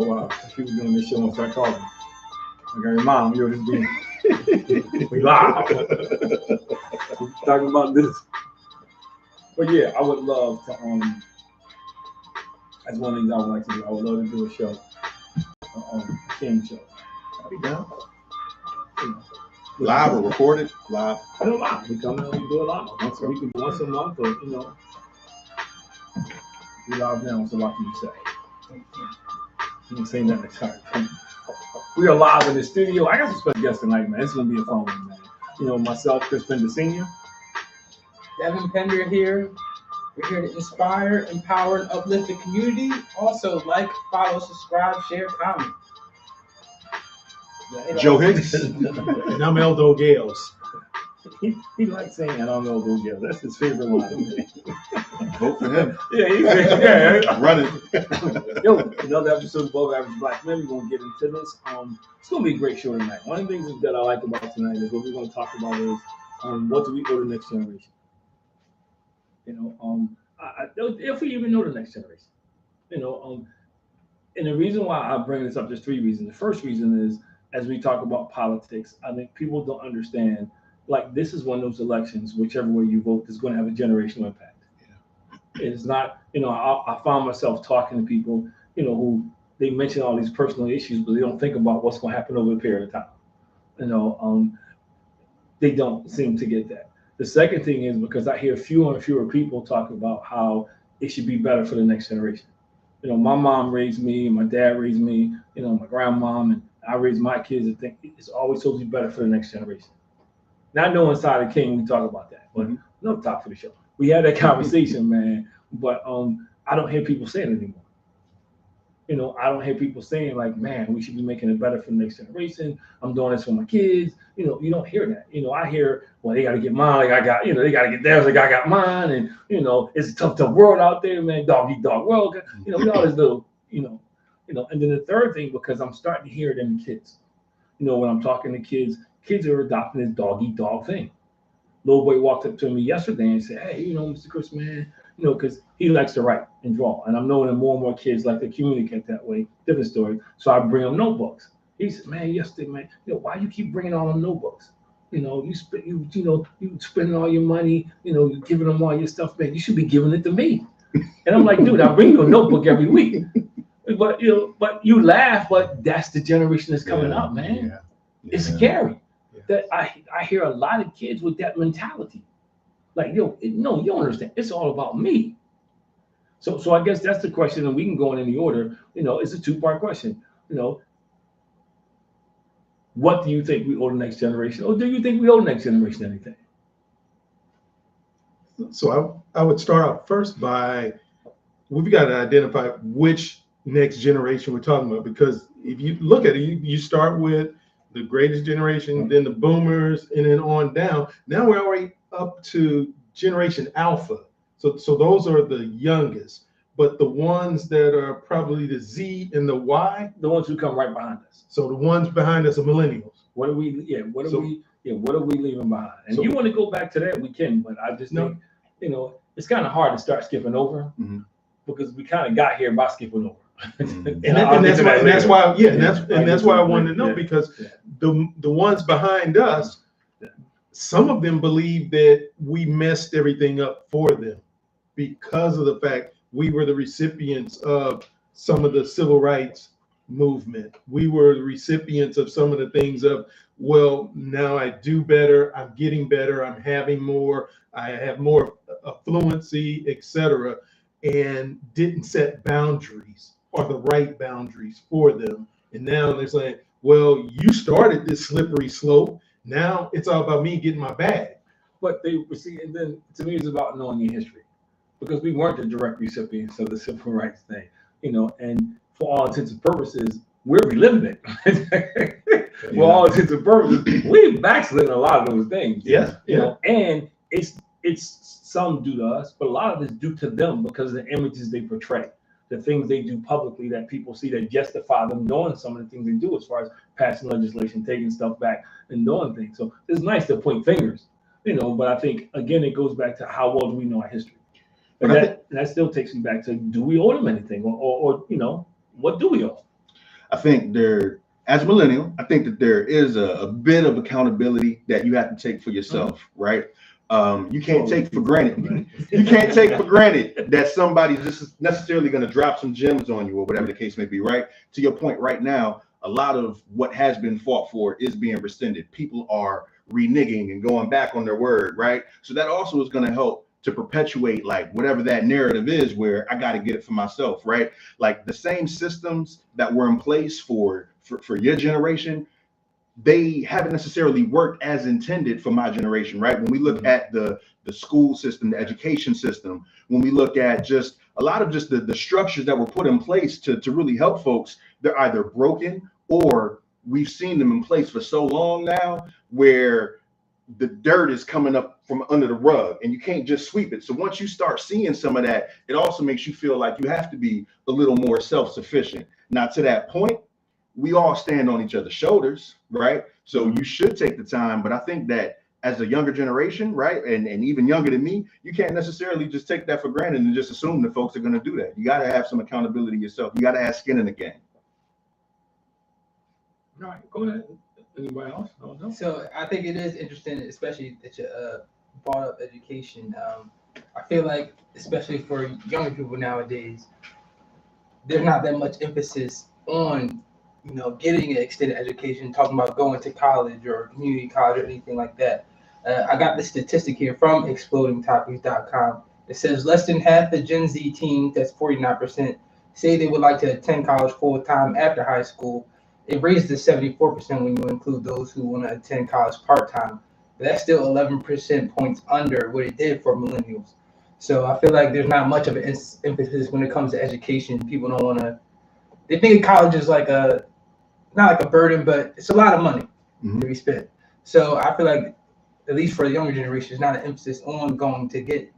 People doing this show and start talking. Like, hey, mom, you're just being we live. Talking about this. But yeah, I would love to that's one of the things I would like to do. I would love to do a show, a King show. I'll be down. Live or recorded? Live. I don't live. We come in and we do it live. We can do once a month or we live now, so what can you say? You can say that next time. We are live in the studio. I got some special guests tonight, man. It's gonna be a fun one, man. Myself, Chris Pender Sr. Devin Pender here. We're here to inspire, empower, and uplift the community. Also, like, follow, subscribe, share, comment. Joe Hicks. And I'm Eldo Gales. He likes saying that I'm Eldo Gales. That's his favorite line. Vote for him. Yeah, running. Yo, another episode of Above Average Black Men. We're gonna get into this. It's gonna be a great show tonight. One of the things that I like about tonight is what we're gonna talk about is what do we owe the next generation? If we even know the next generation. And the reason why I bring this up, there's three reasons. The first reason is, as we talk about politics, I think people don't understand, like, this is one of those elections, whichever way you vote, is going to have a generational impact. Yeah. It's not, I found myself talking to people, who they mention all these personal issues, but they don't think about what's going to happen over a period of time. They don't seem to get that. The second thing is because I hear fewer and fewer people talk about how it should be better for the next generation. My mom raised me, my dad raised me, my grandmom, and I raised my kids and think it's always supposed to be better for the next generation. Not knowing Inside the King, we talk about that, but no talk for the show. We had that conversation, man, but I don't hear people saying it anymore. I don't hear people saying, like, man, we should be making it better for the next generation. I'm doing this for my kids. You don't hear that. I hear, well, they got to get mine. Like I got, they got to get theirs. Like I got mine. And, it's a tough world out there, man. Dog eat dog world. We all this little, and then the third thing, because I'm starting to hear it in the kids. When I'm talking to kids are adopting this dog eat dog thing. Little boy walked up to me yesterday and said, hey, Mr. Chris, man, because he likes to write and draw. And I'm knowing that more and more kids like to communicate that way. Different story. So I bring them notebooks. He said, man, yesterday, man, why you keep bringing all them notebooks? You spending all your money, you giving them all your stuff, man. You should be giving it to me. And I'm like, dude, I bring you a notebook every week. But you laugh, but that's the generation that's coming up, man. Yeah. It's scary. Yeah. That I hear a lot of kids with that mentality. Like, no, you don't understand. It's all about me. So I guess that's the question, and we can go in any order. It's a two-part question. What do you think we owe the next generation? Or do you think we owe the next generation anything? So I would start out first by, we've got to identify which next generation we're talking about, because if you look at it, you start with the greatest generation, then the boomers, and then on down. Now we're already up to Generation Alpha. So those are the youngest, but the ones that are probably the Z and the Y, the ones who come right behind us. So the ones behind us are millennials. What are we leaving behind? And you want to go back to that, we can, but I just think, it's kind of hard to start skipping over because we kind of got here by skipping over. and that's why I wanted to know, because the ones behind us, some of them believe that we messed everything up for them because of the fact we were the recipients of some of the civil rights movement. We were the recipients of some of the things of, well, now I do better, I'm getting better, I'm having more, I have more affluency, etc., and didn't set boundaries or the right boundaries for them. And now they're saying, well, you started this slippery slope. Now it's all about me getting my bag. But and then to me, it's about knowing your history, because we weren't the direct recipients of the civil rights thing, and for all intents and purposes, we're reliving it. For all intents and purposes, we've backslidden a lot of those things. And it's some due to us, but a lot of it's due to them because of the images they portray, the things they do publicly that people see that justify them doing some of the things they do as far as passing legislation, taking stuff back, and doing things. So it's nice to point fingers, but I think, again, it goes back to how well do we know our history. But that still takes me back to, do we owe them anything? Or what do we owe? I think as a millennial, I think that there is a bit of accountability that you have to take for yourself, right? You can't take for granted. You can't take for granted that somebody's just necessarily going to drop some gems on you or whatever the case may be, right? To your point right now, a lot of what has been fought for is being rescinded. People are reneging and going back on their word, right? So that also is going to help to perpetuate like whatever that narrative is where I got to get it for myself, right? Like the same systems that were in place for your generation, they haven't necessarily worked as intended for my generation, right? When we look at the school system, the education system, when we look at just a lot of just the structures that were put in place to really help folks, they're either broken or we've seen them in place for so long now where the dirt is coming up from under the rug and you can't just sweep it. So once you start seeing some of that, it also makes you feel like you have to be a little more self-sufficient. Now, to that point, we all stand on each other's shoulders, right? So you should take the time. But I think that as a younger generation, right, and even younger than me, you can't necessarily just take that for granted and just assume that folks are going to do that. You got to have some accountability yourself. You got to have skin in the game. All right, go ahead. Anybody else? No. So I think it is interesting, especially that you brought up education. I feel like, especially for younger people nowadays, there's not that much emphasis on, getting an extended education, talking about going to college or community college or anything like that. I got this statistic here from explodingtopics.com. It says less than half the Gen Z teens, that's 49%, say they would like to attend college full-time after high school. It raises to 74% when you include those who want to attend college part-time. But that's still 11% points under what it did for millennials. So I feel like there's not much of an emphasis when it comes to education. People don't want to. They think college is like not like a burden, but it's a lot of money to be spent. So I feel like, at least for the younger generation, there's not an emphasis on going to get,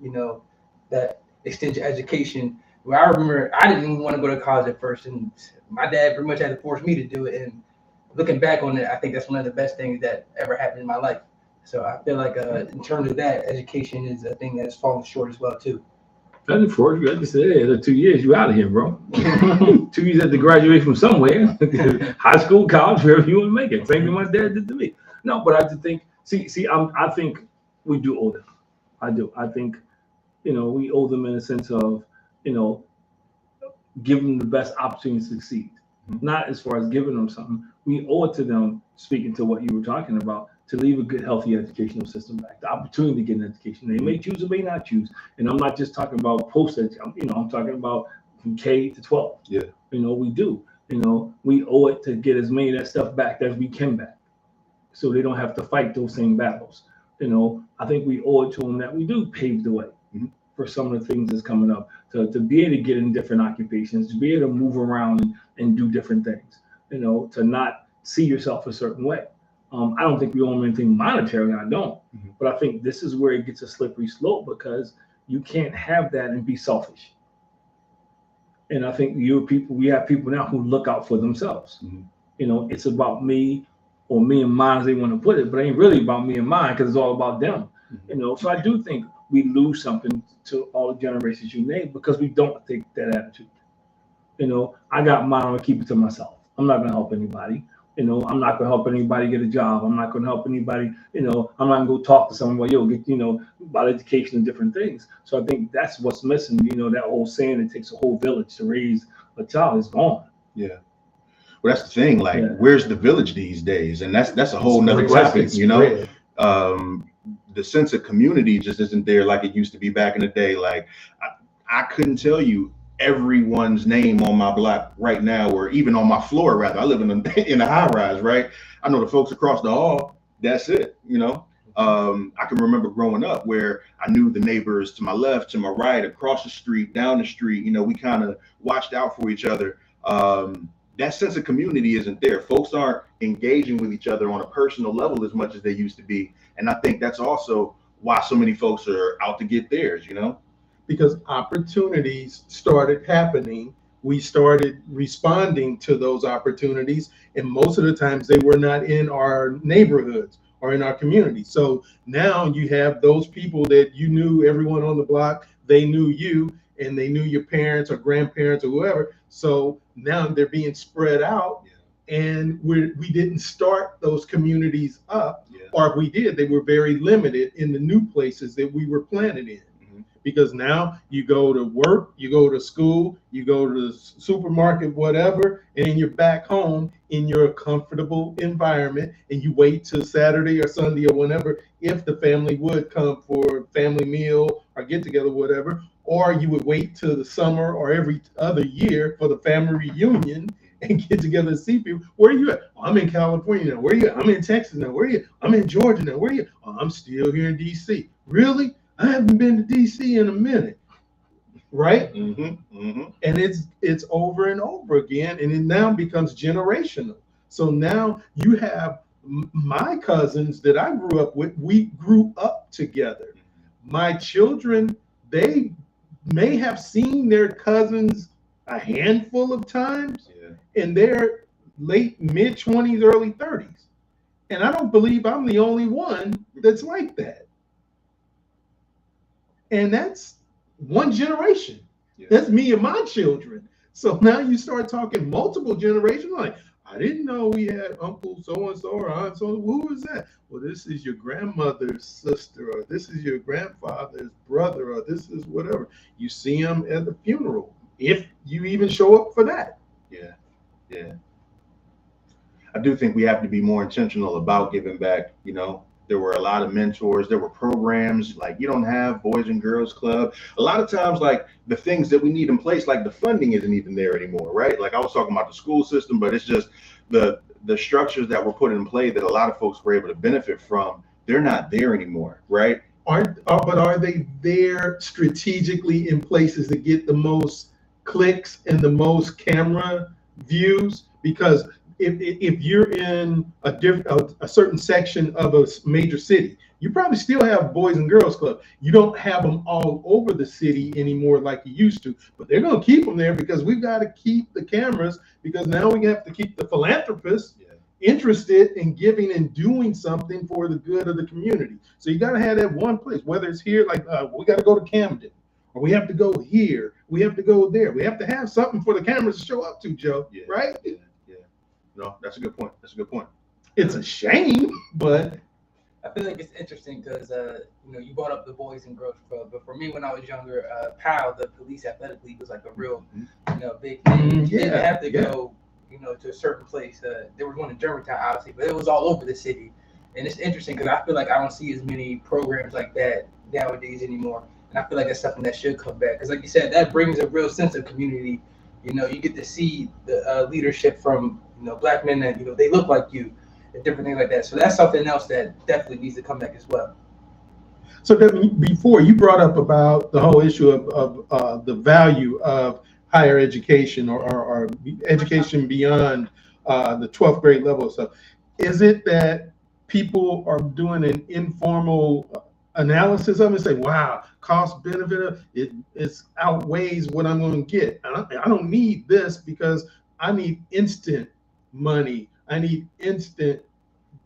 that extended education. Where I remember I didn't even want to go to college at first, and my dad pretty much had to force me to do it. And looking back on it, I think that's one of the best things that ever happened in my life. So I feel like in terms of that, education is a thing that's fallen short as well too. Nothing for you. I just said, hey, 2 years, you out of here, bro. 2 years at the graduate from somewhere, high school, college, wherever you want to make it. Same thing my dad did to me. No, but I just think, I think we do owe them. I do. I think, we owe them in a sense of, give them the best opportunity to succeed. Not as far as giving them something. We owe it to them, speaking to what you were talking about, to leave a good, healthy educational system back, the opportunity to get an education. They may choose or may not choose. And I'm not just talking about post-education, I'm talking about from K to 12. Yeah. We do. We owe it to get as many of that stuff back as we can back, so they don't have to fight those same battles. I think we owe it to them that we do pave the way for some of the things that's coming up, to be able to get in different occupations, to be able to move around and do different things, to not see yourself a certain way. I don't think we owe them anything monetarily. I don't. But I think this is where it gets a slippery slope, because you can't have that and be selfish. And I think we have people now who look out for themselves. It's about me, or me and mine, as they want to put it, but it ain't really about me and mine, because it's all about them. So I do think we lose something to all the generations you name, because we don't take that attitude. I got mine, I'm gonna keep it to myself. I'm not gonna help anybody. I'm not gonna help anybody get a job. I'm not gonna help anybody. I'm not gonna go talk to someone about about education and different things. So I think that's what's missing. That old saying, it takes a whole village to raise a child, is gone. Yeah. Well, that's the thing. Like, where's the village these days? And that's a whole nother topic. The sense of community just isn't there like it used to be back in the day. Like, I couldn't tell you everyone's name on my block right now, or even on my floor, rather. I live in a high rise, right? I know the folks across the hall. That's it. I can remember growing up where I knew the neighbors to my left, to my right, across the street, down the street. We kind of watched out for each other. That sense of community isn't there. Folks aren't engaging with each other on a personal level as much as they used to be. And I think that's also why so many folks are out to get theirs, Because opportunities started happening. We started responding to those opportunities. And most of the times they were not in our neighborhoods or in our community. So now you have those people that you knew, everyone on the block, they knew you. and they knew your parents or grandparents or whoever. So now they're being spread out, and we didn't start those communities up, or if we did, they were very limited in the new places that we were planted in. Because now you go to work, you go to school, you go to the supermarket, whatever, and then you're back home in your comfortable environment, and you wait till Saturday or Sunday or whenever, if the family would come for a family meal or get together, whatever, or you would wait till the summer or every other year for the family reunion and get together and see people. Where are you at? Oh, I'm in California now. Where are you at? I'm in Texas now. Where are you? I'm in Georgia now. Where are you? Oh, I'm still here in DC. Really? I haven't been to DC in a minute, right? And it's over and over again, and it now becomes generational. So now you have my cousins that I grew up with. We grew up together. My children, they may have seen their cousins a handful of times in their late mid-20s, early 30s, and I don't believe I'm the only one that's like that. And that's one generation. That's me and my children. So now you start talking multiple generations. Like, I didn't know we had uncle so-and-so or aunt so. Who is that? Well, this is your grandmother's sister, or this is your grandfather's brother, or this is whatever. You see them at the funeral, if you even show up for that. Yeah. I do think we have to be more intentional about giving back, There were a lot of mentors. There were programs like you don't have Boys and Girls Club. A lot of times, like the things that we need in place, like the funding isn't even there anymore, right? Like I was talking about the school system, but it's just the structures that were put in play that a lot of folks were able to benefit from. They're not there anymore, right? But are they there strategically in places that get the most clicks and the most camera views? Because if you're in a certain section of a major city, you probably still have Boys and Girls Club. You don't have them all over the city anymore like you used to, but they're going to keep them there because we've got to keep the cameras, because now we have to keep the philanthropists interested in giving and doing something for the good of the community. So you got to have that one place, whether it's here, like we got to go to Camden, or we have to go here, we have to go there. We have to have something for the cameras to show up to, Joe, right? No, that's a good point. It's a shame, but I feel like it's interesting because you brought up the Boys and Girls Club, but for me, when I was younger, PAL, the Police Athletic League, was like a real, big thing. You didn't have to go, to a certain place. There was one in Germantown, obviously, but it was all over the city. And it's interesting because I feel like I don't see as many programs like that nowadays anymore. And I feel like that's something that should come back because, like you said, that brings a real sense of community. You get to see the leadership from Black men that they look like you and different things like that. So that's something else that definitely needs to come back as well. So before you brought up about the whole issue of the value of higher education or education beyond the 12th grade level of stuff, is it that people are doing an informal analysis of it and say, wow, cost benefit, it outweighs what I'm going to get. I don't need this because I need instant money. I need instant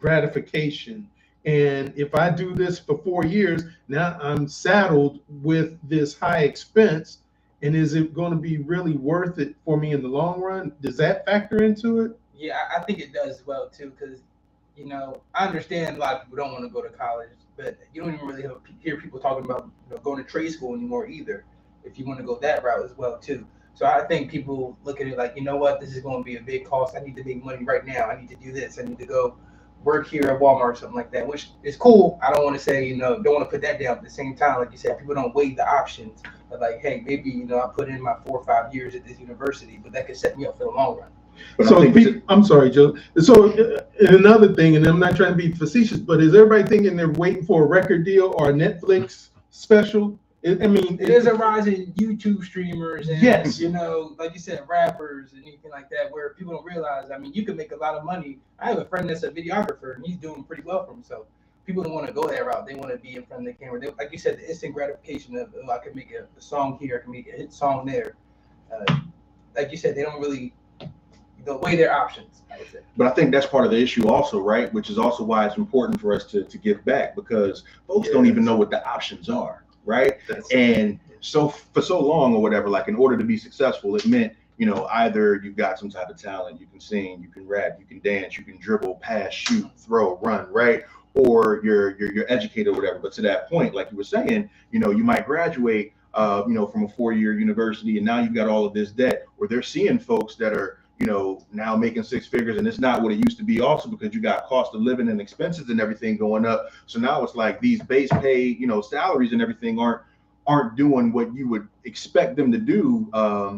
gratification. And if I do this for 4 years, now I'm saddled with this high expense. And is it going to be really worth it for me in the long run? Does that factor into it? Yeah, I think it does as well, too, because, I understand a lot of people don't want to go to college, but you don't even really hear people talking about going to trade school anymore either, if you want to go that route as well, too. So I think people look at it like, this is going to be a big cost. I need to make money right now. I need to do this. I need to go work here at Walmart or something like that, which is cool. I don't want to say, don't want to put that down. At the same time, like you said, people don't weigh the options. But like, hey, maybe, I put in my 4 or 5 years at this university, but that could set me up for the long run. So I'm sorry, Joe. So another thing, and I'm not trying to be facetious, but is everybody thinking they're waiting for a record deal or a Netflix special? There's a rise in YouTube streamers and, like you said, rappers and anything like that, where people don't realize, you can make a lot of money. I have a friend that's a videographer, and he's doing pretty well for himself. People don't want to go that route. They want to be in front of the camera. Like you said, the instant gratification of, I can make a song here, I can make a hit song there. Like you said, they don't really weigh their options, I would say. But I think that's part of the issue also, right? Which is also why it's important for us to give back, because folks don't even know what the options are. Right. And So for so long or whatever, like in order to be successful, it meant, you know, either you've got some type of talent, you can sing, you can rap, you can dance, you can dribble, pass, shoot, throw, run, right? Or you're educated or whatever. But to that point, like you were saying, you know, you might graduate, you know, from a 4-year university, and now you've got all of this debt. Or they're seeing folks that are, you know, now making 6 figures, and it's not what it used to be. Also, because you got cost of living and expenses and everything going up. So now it's like these base pay, you know, salaries and everything aren't doing what you would expect them to do,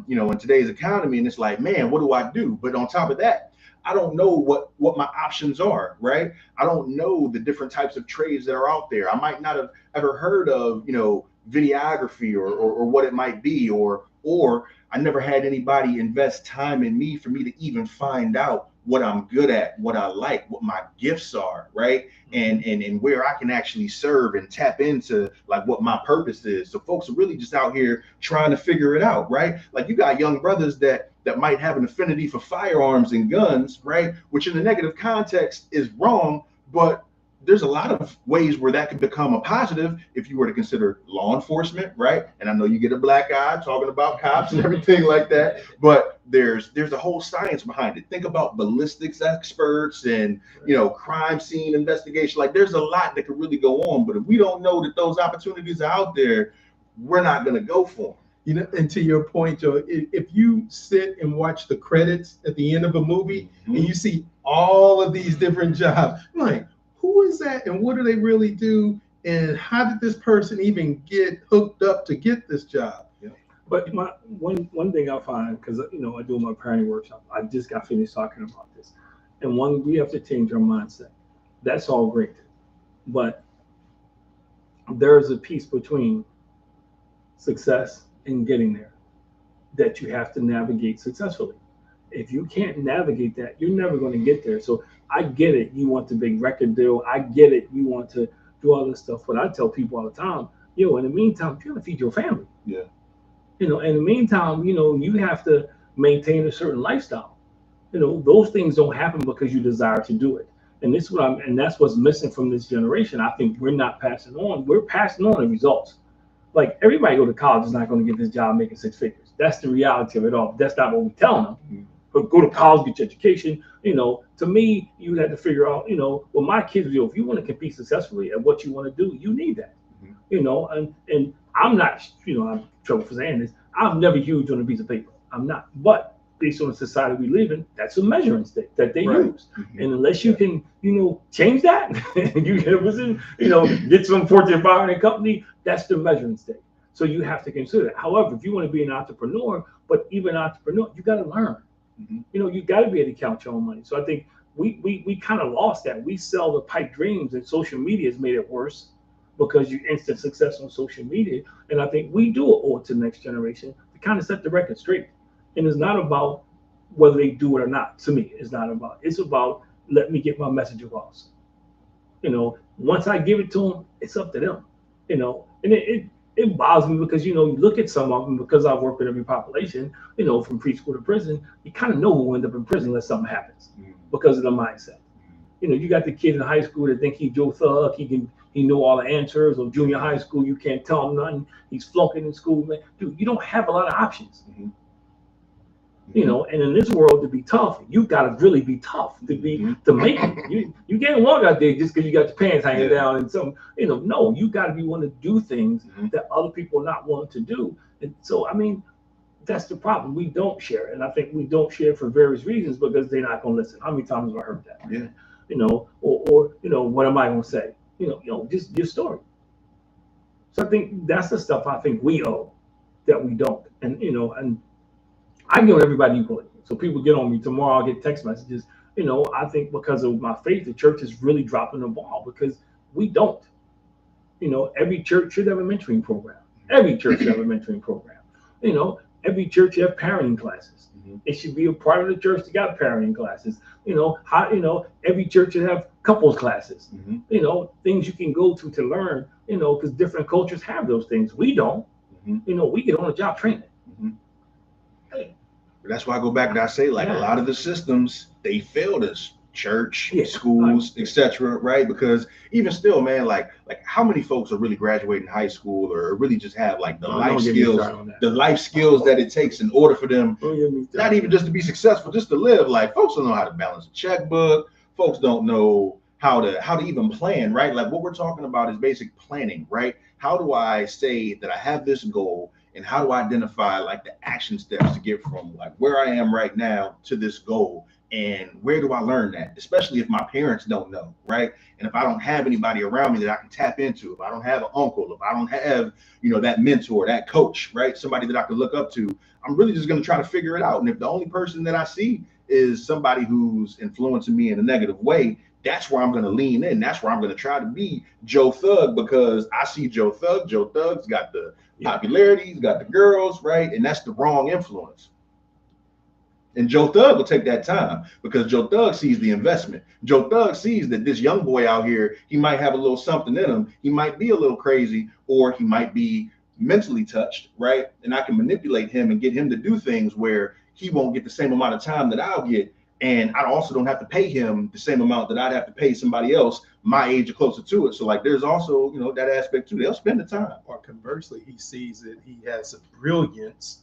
you know, in today's economy. And it's like, man, what do I do? But on top of that, I don't know what my options are, right? I don't know the different types of trades that are out there. I might not have ever heard of, you know, videography or what it might be, or I never had anybody invest time in me for me to even find out what I'm good at, what I like, what my gifts are, right? And where I can actually serve and tap into like what my purpose is. So folks are really just out here trying to figure it out, right? Like you got young brothers that might have an affinity for firearms and guns, right? Which in the negative context is wrong, but there's a lot of ways where that could become a positive if you were to consider law enforcement, right? And I know you get a black eye talking about cops and everything like that, but there's a whole science behind it. Think about ballistics experts and, you know, crime scene investigation. Like there's a lot that could really go on, but if we don't know that those opportunities are out there, we're not going to go for them. You know, and to your point, Joe, if you sit and watch the credits at the end of a movie and you see all of these different jobs, I'm like, who is that and what do they really do? And how did this person even get hooked up to get this job? Yeah. But one thing I find, because, you know, I do my parenting workshop, I just got finished talking about this. And we have to change our mindset. That's all great. But there's a piece between success and getting there that you have to navigate successfully. If you can't navigate that, you're never going to get there. So I get it. You want the big record deal. I get it. You want to do all this stuff. But I tell people all the time, you know, in the meantime, you're going to feed your family. Yeah. You know, in the meantime, you know, you have to maintain a certain lifestyle. You know, those things don't happen because you desire to do it. And this is and that's what's missing from this generation. I think we're not passing on. We're passing on the results. Like everybody go to college is not going to get this job making 6 figures. That's the reality of it all. That's not what we're telling them. But go to college, get your education. You know, to me, you had to figure out, you know, well, my kids, if you want to compete successfully at what you want to do, you need that. You know, and I'm not, you know, I'm trouble for saying this. I'm never huge on a piece of paper. I'm not. But based on the society we live in, that's a measuring stick that they use. And unless you can, you know, change that, you can, you know, get some Fortune 500 company, that's the measuring stick. So you have to consider that. However, if you want to be an entrepreneur, but even an entrepreneur, you got to learn. You know, you got to be able to count your own money. So I think we kind of lost that. We sell the pipe dreams, and social media has made it worse because you instant success on social media. And I think we do owe it to the next generation to kind of set the record straight. And it's not about whether they do it or not. To me, it's not about. It's about let me get my message across. You know, once I give it to them, it's up to them. You know, and it bothers me because, you know, you look at some of them, because I've worked with every population, you know, from preschool to prison, you kind of know who will end up in prison unless something happens because of the mindset. You know, you got the kid in high school that think he Joe Thug, he know all the answers, or junior high school, you can't tell him nothing. He's flunking in school, man. Dude, you don't have a lot of options. You know, and in this world, to be tough, you got to really be tough to make it. You can't walk out there just because you got your pants hanging down and some, you know, no, you got to be willing to do things that other people are not willing to do. And so, I mean, that's the problem. We don't share, and I think we don't share for various reasons because they're not going to listen. How many times have I heard that? Yeah. You know, or you know, what am I going to say? You know, just your story. So I think that's the stuff I think we owe that we don't, and you know, and I give everybody equally. So people get on me tomorrow. I'll get text messages. You know, I think because of my faith, the church is really dropping the ball because we don't. You know, every church should have a mentoring program. Every church should have a mentoring program. You know, every church should have parenting classes. It should be a part of the church to got parenting classes. You know, every church should have couples classes. You know, things you can go to learn. You know, because different cultures have those things. We don't. You know, we get on the job training. That's why I go back and I say, like, a lot of the systems, they failed us church, Yeah. schools, etc. Right? Because even still, man, like how many folks are really graduating high school or really just have like the life skills that it takes in order for them, not even just to be successful, just to live. Like folks don't know how to balance a checkbook. Folks don't know how to even plan, right? Like what we're talking about is basic planning, right? How do I say that I have this goal, and how do I identify like the action steps to get from like where I am right now to this goal? And where do I learn that? Especially if my parents don't know, right? And if I don't have anybody around me that I can tap into, if I don't have an uncle, if I don't have, that mentor, that coach, right? Somebody that I can look up to, I'm really just going to try to figure it out. And if the only person that I see is somebody who's influencing me in a negative way, that's where I'm going to lean in. That's where I'm going to try to be Joe Thug, because I see Joe Thug. Joe Thug's got the popularity, he's got the girls, right? And that's the wrong influence. And Joe Thug will take that time because Joe Thug sees the investment. Joe Thug sees that this young boy out here, he might have a little something in him. He might be a little crazy, or he might be mentally touched, right? And I can manipulate him and get him to do things where he won't get the same amount of time that I'll get. And I also don't have to pay him the same amount that I'd have to pay somebody else my age or closer to it. So like there's also, that aspect too. They'll spend the time. Or conversely, he sees that he has a brilliance,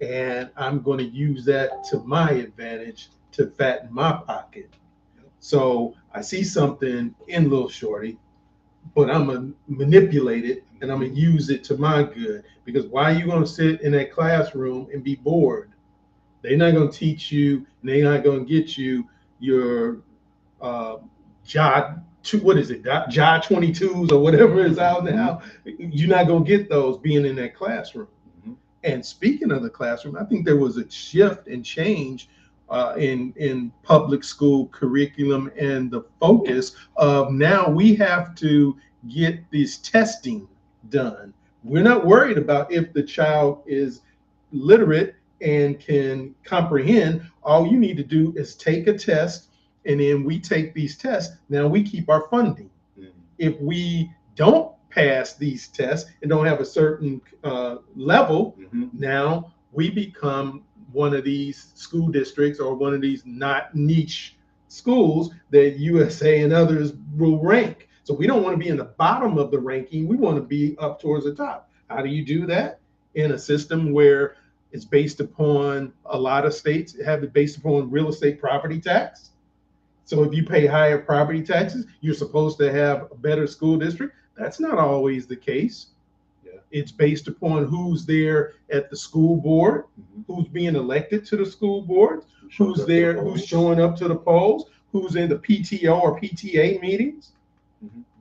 and I'm going to use that to my advantage to fatten my pocket. So I see something in Lil Shorty, but I'm going to manipulate it and I'm going to use it to my good. Because why are you going to sit in that classroom and be bored? They're not going to teach you, and they're not going to get you your JA 22s or whatever is out now. You're not going to get those being in that classroom. And speaking of the classroom, I think there was a shift and change in public school curriculum, and the focus of now we have to get this testing done. We're not worried about if the child is literate and can comprehend. All you need to do is take a test, and then we take these tests. Now we keep our funding. If we don't pass these tests and don't have a certain level, now we become one of these school districts or one of these not niche schools that USA and others will rank. So we don't want to be in the bottom of the ranking. We want to be up towards the top. How do you do that? In a system where it's based upon, a lot of states have it based upon real estate property tax. So if you pay higher property taxes, you're supposed to have a better school district. That's not always the case. It's based upon who's there at the school board, who's being elected to the school board, who's there, who's showing up to the polls, who's in the PTO or PTA meetings.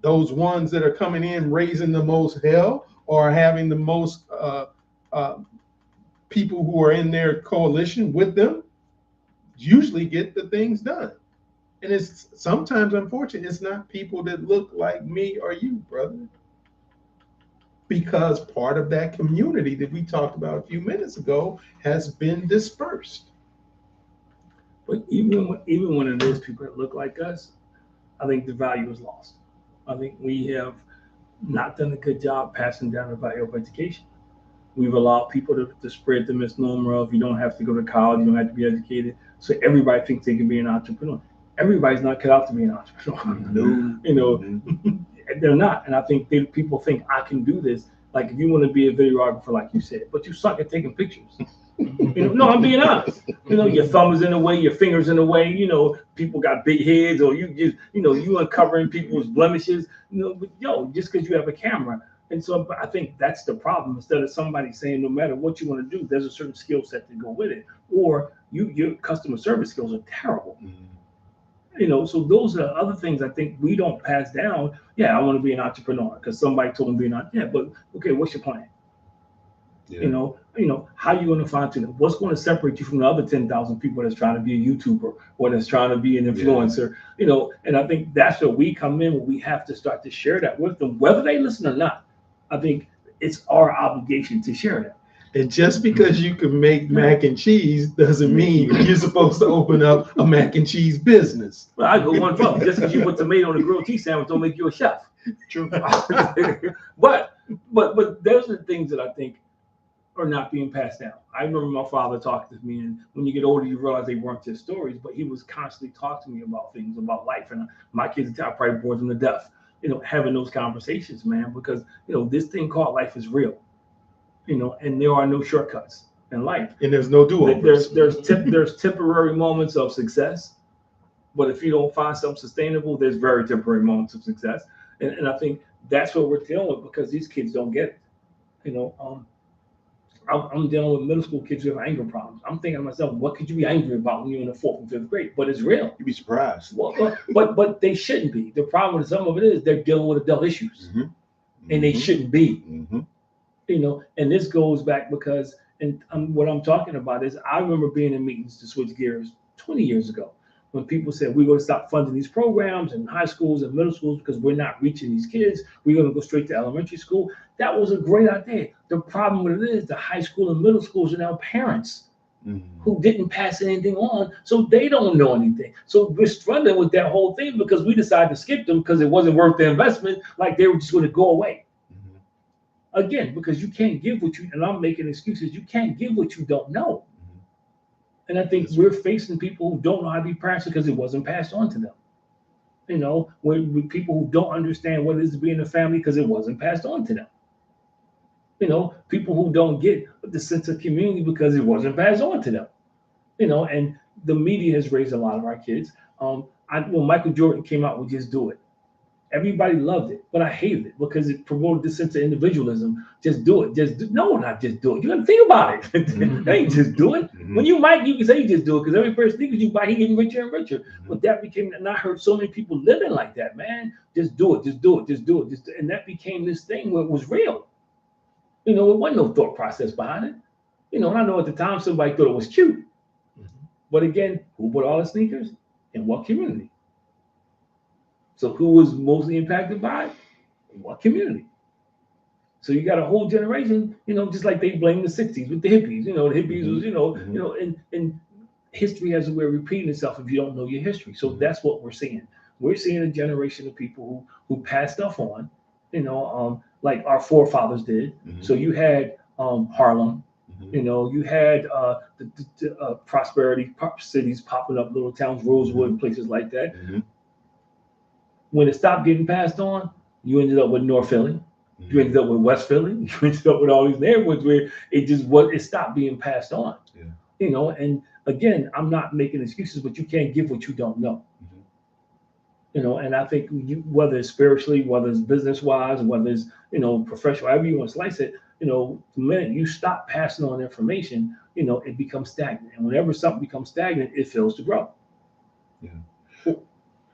Those ones that are coming in raising the most hell or having the most people who are in their coalition with them usually get the things done. And it's sometimes unfortunate, it's not people that look like me or you, brother. Because part of that community that we talked about a few minutes ago has been dispersed. But even when it is people that look like us, I think the value is lost. I think we have not done a good job passing down the value of education. We've allowed people to spread the misnomer of you don't have to go to college, you don't have to be educated. So everybody thinks they can be an entrepreneur. Everybody's not cut out to be an entrepreneur. They're not. And I think people think I can do this. Like if you want to be a videographer, like you said, but you suck at taking pictures. No, I'm being honest. Your thumb is in the way, your fingers in the way. People got big heads, or you just, you uncovering people's blemishes. But just because you have a camera. And so I think that's the problem. Instead of somebody saying, no matter what you want to do, there's a certain skill set to go with it, or your customer service skills are terrible. So those are other things I think we don't pass down. Yeah, I want to be an entrepreneur because somebody told me to be an entrepreneur. Yeah, but okay, what's your plan? How are you going to find to them? What's going to separate you from the other 10,000 people that's trying to be a YouTuber or that's trying to be an influencer? And I think that's where we come in, where we have to start to share that with them, whether they listen or not. I think it's our obligation to share that. And just because you can make mac and cheese doesn't mean you're supposed to open up a mac and cheese business. Well, I go one further. Just because you put tomato on a grilled cheese sandwich don't make you a chef. True. But those are the things that I think are not being passed down. I remember my father talking to me, and when you get older, you realize they weren't just stories, but he was constantly talking to me about things, about life. And my kids, I probably bored them to death, having those conversations, man, because, this thing called life is real, and there are no shortcuts in life. And there's no do-overs. There's temporary moments of success, but if you don't find something sustainable, there's very temporary moments of success. And I think that's what we're dealing with because these kids don't get it. I'm dealing with middle school kids who have anger problems. I'm thinking to myself, what could you be angry about when you're in the 4th and 5th grade? But it's real. You'd be surprised. Well, but they shouldn't be. The problem with some of it is they're dealing with adult issues, and they shouldn't be. And this goes back because, and what I'm talking about is, I remember being in meetings to switch gears 20 years ago when people said we're going to stop funding these programs in high schools and middle schools because we're not reaching these kids. We're going to go straight to elementary school. That was a great idea. The problem with it is the high school and middle schools are now parents who didn't pass anything on, so they don't know anything. So we're struggling with that whole thing because we decided to skip them because it wasn't worth the investment, like they were just going to go away. Again, because you can't give what you, and I'm making excuses, you can't give what you don't know. And I think we're facing people who don't know how to be parents because it wasn't passed on to them. With people who don't understand what it is to be in a family because it wasn't passed on to them. People who don't get the sense of community because it wasn't passed on to them. And the media has raised a lot of our kids. When Michael Jordan came out with Just Do It, everybody loved it, but I hated it because it promoted this sense of individualism. Just do it. No, not just do it. You got to think about it. They ain't just do it. When you might, you can say just do it because every person thinks you buy, he getting richer and richer. But that became, and I heard so many people living like that, man. Just do it. Just do it. Just do it. And that became this thing where it was real. There wasn't no thought process behind it. And I know at the time somebody thought it was cute. But again, who bought all the sneakers and what community? So who was mostly impacted by it? What community? So you got a whole generation, just like they blame the 60s with the hippies. The hippies was, and history has a way of repeating itself if you don't know your history. So that's what we're seeing. We're seeing a generation of people who pass stuff on, like our forefathers did. So you had Harlem, you had the prosperity cities popping up, little towns, Rosewood, places like that. When it stopped getting passed on, you ended up with North Philly, you ended up with West Philly, you ended up with all these neighborhoods where it stopped being passed on. And again, I'm not making excuses, but you can't give what you don't know. And I think whether it's spiritually, whether it's business-wise, whether it's, professional, however you want to slice it, the minute you stop passing on information, it becomes stagnant. And whenever something becomes stagnant, it fails to grow.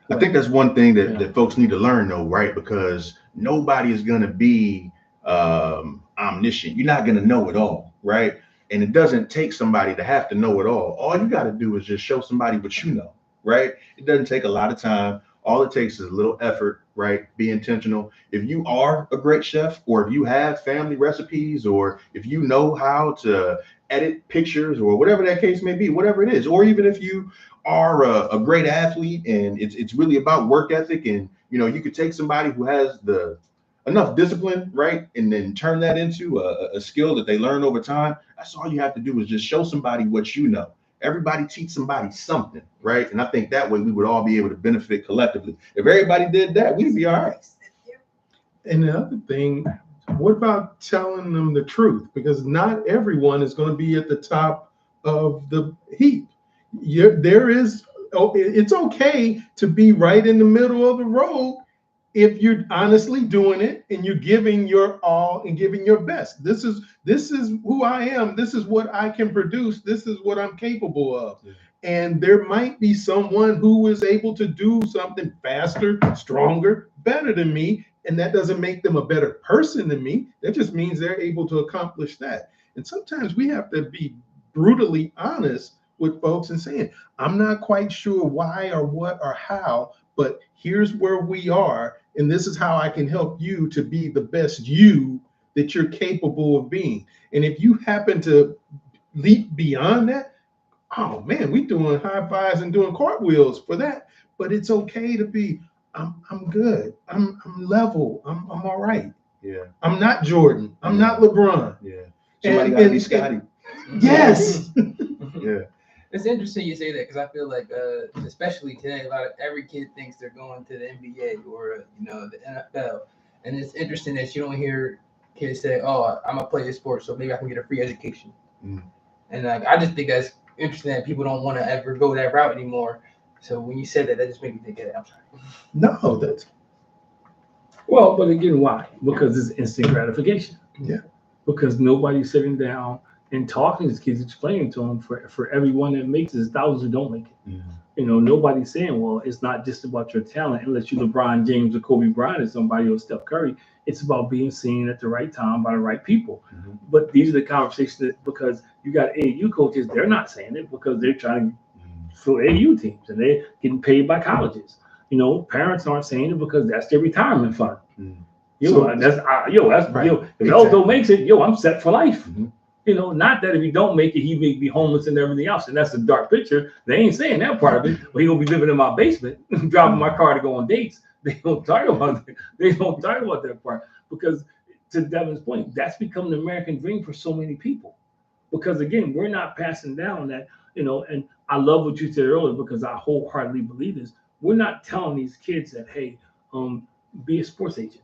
I think that's one thing that folks need to learn, though, right? Because nobody is going to be omniscient. You're not going to know it all, right? And it doesn't take somebody to have to know it all. All you got to do is just show somebody what you know, right? It doesn't take a lot of time. All it takes is a little effort, right? Be intentional. If you are a great chef, or if you have family recipes, or if you know how to edit pictures, or whatever that case may be, whatever it is, or even if you are a great athlete and it's really about work ethic, and you could take somebody who has enough discipline, right, and then turn that into a skill that they learn over time. That's all you have to do is just show somebody what you know. Everybody teach somebody something, right? And I think that way we would all be able to benefit collectively. If everybody did that, we'd be all right. And the other thing, what about telling them the truth? Because not everyone is going to be at the top of the heap. It's okay to be right in the middle of the road if you're honestly doing it and you're giving your all and giving your best. This is who I am. This is what I can produce. This is what I'm capable of. Yeah. And there might be someone who is able to do something faster, stronger, better than me. And that doesn't make them a better person than me. That just means they're able to accomplish that. And sometimes we have to be brutally honest with folks and saying, I'm not quite sure why or what or how, but here's where we are. And this is how I can help you to be the best you that you're capable of being. And if you happen to leap beyond that, oh man, we're doing high fives and doing cartwheels for that. But it's okay to be, I'm good. I'm level. I'm all right. Yeah. I'm not Jordan. I'm not LeBron. Yeah. Somebody got to be Scotty. Yes. Yeah. It's interesting you say that because I feel like, especially today, every kid thinks they're going to the NBA or the NFL, and it's interesting that you don't hear kids say, "Oh, I'm gonna play this sport, so maybe I can get a free education." And I just think that's interesting that people don't want to ever go that route anymore. So when you said that, that just made me think of that. I'm sorry. No, that's Well, but again, why? Because it's instant gratification. Yeah. Because nobody's sitting down and talking to these kids, explaining to them for everyone that makes it, there's thousands who don't make it. Nobody's saying, well, it's not just about your talent, unless you're LeBron James or Kobe Bryant or somebody or Steph Curry. It's about being seen at the right time by the right people. But these are the conversations that, because you got AAU coaches, they're not saying it because they're trying to fill AAU teams and they're getting paid by colleges. Parents aren't saying it because that's their retirement fund. If Eldo makes it, I'm set for life. Not that if he don't make it, he may be homeless and everything else. And that's a dark picture. They ain't saying that part of it. Well, he gonna be living in my basement, driving my car to go on dates. They don't talk about that. They don't talk about that part because, to Devin's point, that's become the American dream for so many people. Because again, we're not passing down that, and I love what you said earlier because I wholeheartedly believe this. We're not telling these kids that, hey, be a sports agent,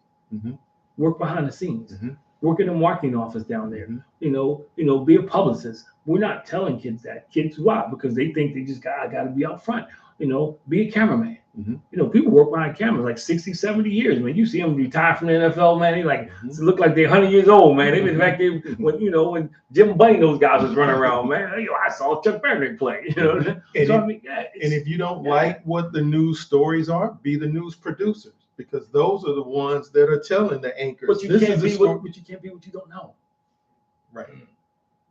work behind the scenes, work in a marketing office down there, be a publicist. We're not telling kids that. Kids, why? Because they think they just got to be out front, be a cameraman. People work behind cameras like 60, 70 years, man. You see them retire from the NFL, man. They look like they're 100 years old, man. They've been back there when Jim Bunny, those guys was running around, man. I saw Chuck Berry play, And if you don't like what the news stories are, be the news producers, because those are the ones that are telling the anchors. But you can't be what you don't know. Right.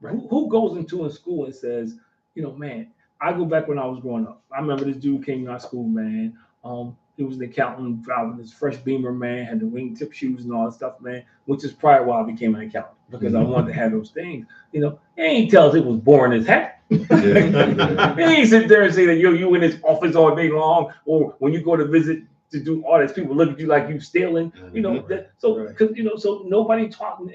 Who goes into a school and says, man, I go back when I was growing up. I remember this dude came to our school, man. He was an accountant driving this fresh Beamer, man, had the wingtip shoes and all that stuff, man, which is probably why I became an accountant, because I wanted to have those things. He ain't tell us it was boring as heck. He ain't sit there and say that you in his office all day long, or when you go to visit to do audits, people look at you like you stealing, so nobody talking,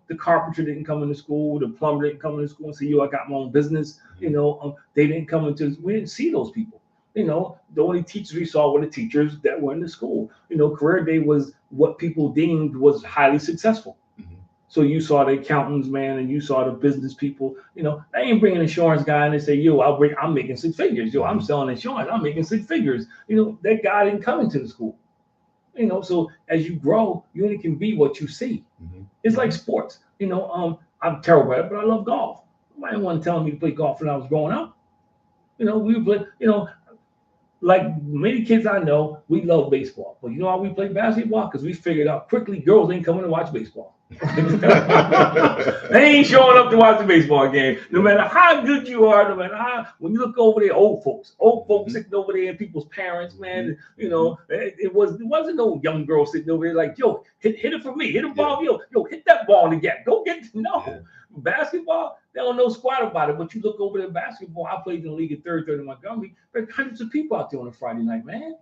the carpenter didn't come into school, the plumber didn't come into school and say, I got my own business, they didn't come into, we didn't see those people. The only teachers we saw were the teachers that were in the school. Career day was what people deemed was highly successful. So you saw the accountants, man, and you saw the business people. They ain't bringing an insurance guy and they say, I'm making six figures. I'm selling insurance. I'm making six figures. That guy didn't come into the school. So as you grow, you only can be what you see. It's like sports. I'm terrible at it, but I love golf. Nobody wasn't telling me to play golf when I was growing up. We play, like many kids I know, we love baseball. But you know how we play basketball? Because we figured out quickly girls ain't coming to watch baseball. They ain't showing up to watch the baseball game. No matter how good you are, no matter how, when you look over there, old folks sitting over there and people's parents, man, it wasn't no young girl sitting over there like, hit it for me, hit a ball, hit that ball in the gap. Go get basketball. They don't know squat about it, but you look over there basketball. I played in the league at third in Montgomery. There's hundreds of people out there on a Friday night, man.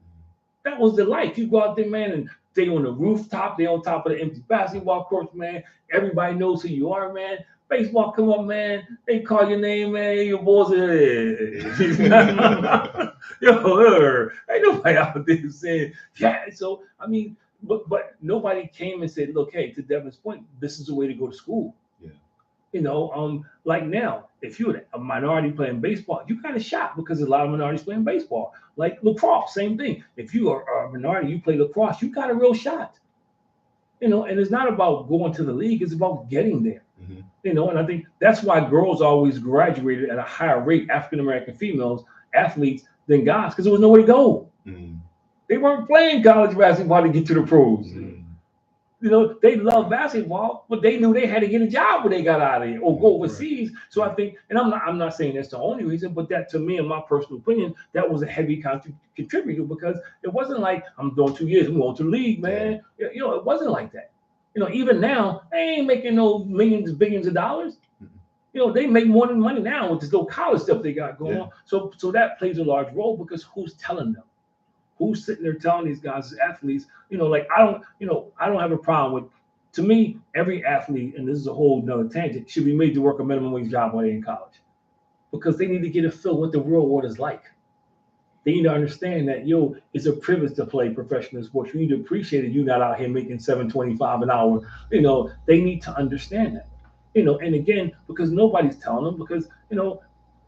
That was the life. You go out there, man, and they on the rooftop, they on top of the empty basketball courts, man. Everybody knows who you are, man. Baseball come up, man. They call your name, man. Your boys are ain't nobody out there saying, yeah. So I mean, but nobody came and said, look, hey, to Devin's point, this is the way to go to school. Like now, if you're a minority playing baseball, you got a shot because there's a lot of minorities playing baseball. Like lacrosse, same thing. If you are a minority, you play lacrosse, you got a real shot. And it's not about going to the league, it's about getting there. And I think that's why girls always graduated at a higher rate, African American females, athletes, than guys, because there was nowhere to go. They weren't playing college basketball to get to the pros. They love basketball, but they knew they had to get a job when they got out of here or go overseas. Right. So I think, and I'm not saying that's the only reason, but that to me, in my personal opinion, that was a heavy contributor because it wasn't like I'm doing 2 years, I'm going to the league, man. It wasn't like that. Even now, they ain't making no billions of dollars. They make more than money now with this little college stuff they got going on. So that plays a large role because who's telling them? Who's sitting there telling these guys as athletes, I don't have a problem with To me, every athlete, and this is a whole nother tangent, should be made to work a minimum wage job while they're in college, because they need to get a feel what the real world is like. They need to understand that, it's a privilege to play professional sports. You need to appreciate it. You're not out here making $7.25 an hour. They need to understand that. And again, because nobody's telling them, because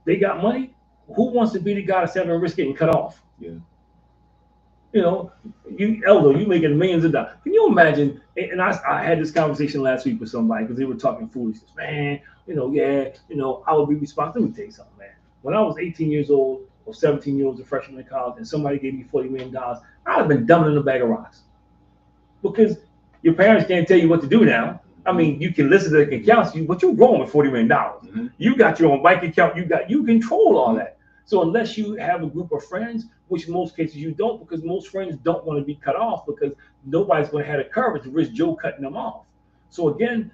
they got money. Who wants to be the guy that's having a risk getting cut off? Yeah. You making millions of dollars. Can you imagine? And I had this conversation last week with somebody because they were talking foolishness. Man, I would be responsible. Let me tell you something, man. When I was 18 years old or 17 years old, a freshman in college, and somebody gave me $40 million, I'd have been dumping in a bag of rocks. Because your parents can't tell you what to do now. I mean, you can listen to the counsel you, but you're growing with $40 million. Mm-hmm. You got your own bank account. You control all that. So unless you have a group of friends, which in most cases you don't, because most friends don't want to be cut off, because nobody's going to have the courage to risk Joe cutting them off. So again,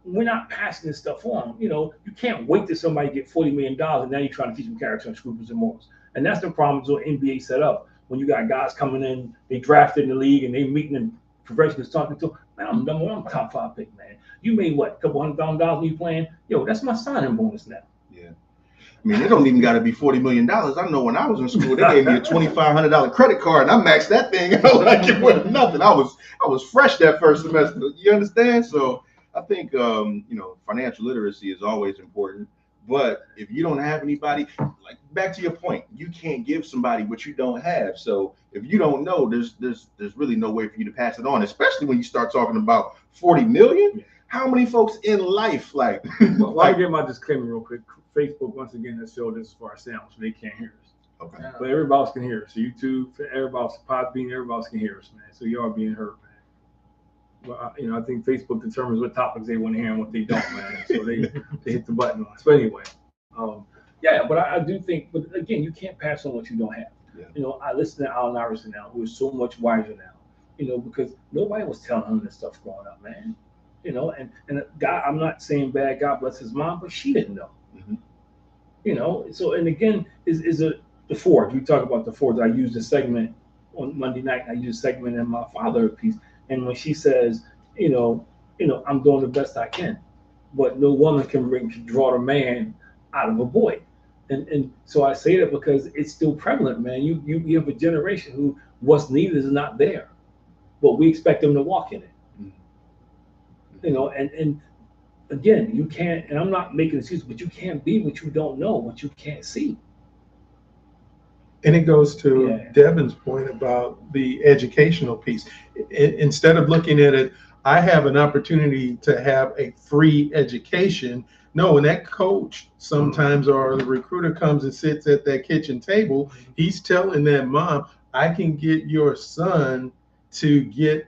we're not passing this stuff on. You can't wait till somebody get $40 million and now you're trying to teach them character and scruples and morals. And that's the problem with NBA set up. When you got guys coming in, they drafted in the league and they meeting and professionals talking to them, man, I'm number one top 5 pick, man. You made what, a couple $100,000 when you playing? That's my signing bonus now. Yeah. I mean, it don't even got to be $40 million. I know when I was in school, they gave me a $2,500 credit card, and I maxed that thing out like it was nothing. I was fresh that first semester. You understand? So I think financial literacy is always important. But if you don't have anybody, like back to your point, you can't give somebody what you don't have. So if you don't know, there's really no way for you to pass it on, especially when you start talking about 40 million. Yeah. How many folks in life like? Well, I get my disclaimer real quick. Facebook once again has showed this for our sound, so they can't hear us. Okay. But everybody else can hear us. So YouTube, everybody else, Podbean, everybody else can hear us, man. So you are being heard, man. Well, I think Facebook determines what topics they want to hear and what they don't, man. So they hit the button on us. But anyway, but I do think, but again, you can't pass on what you don't have. Yeah. I listen to Allen Iverson now, who is so much wiser now, because nobody was telling him this stuff growing up, man. And God, I'm not saying bad, God bless his mom, but she didn't know. Mm-hmm. So, and again, the forge. We talk about the forge. I used a segment on Monday night. I used a segment in my father piece. And when she says, I'm doing the best I can, but no woman can draw the man out of a boy. And so I say that because it's still prevalent, man. You have a generation who what's needed is not there, but we expect them to walk in it. And again, you can't, and I'm not making excuses, but you can't be what you don't know, what you can't see. And it goes to Devin's point about the educational piece. Instead of looking at it, I have an opportunity to have a free education. No, when that coach sometimes or the recruiter comes and sits at that kitchen table, he's telling that mom, I can get your son to get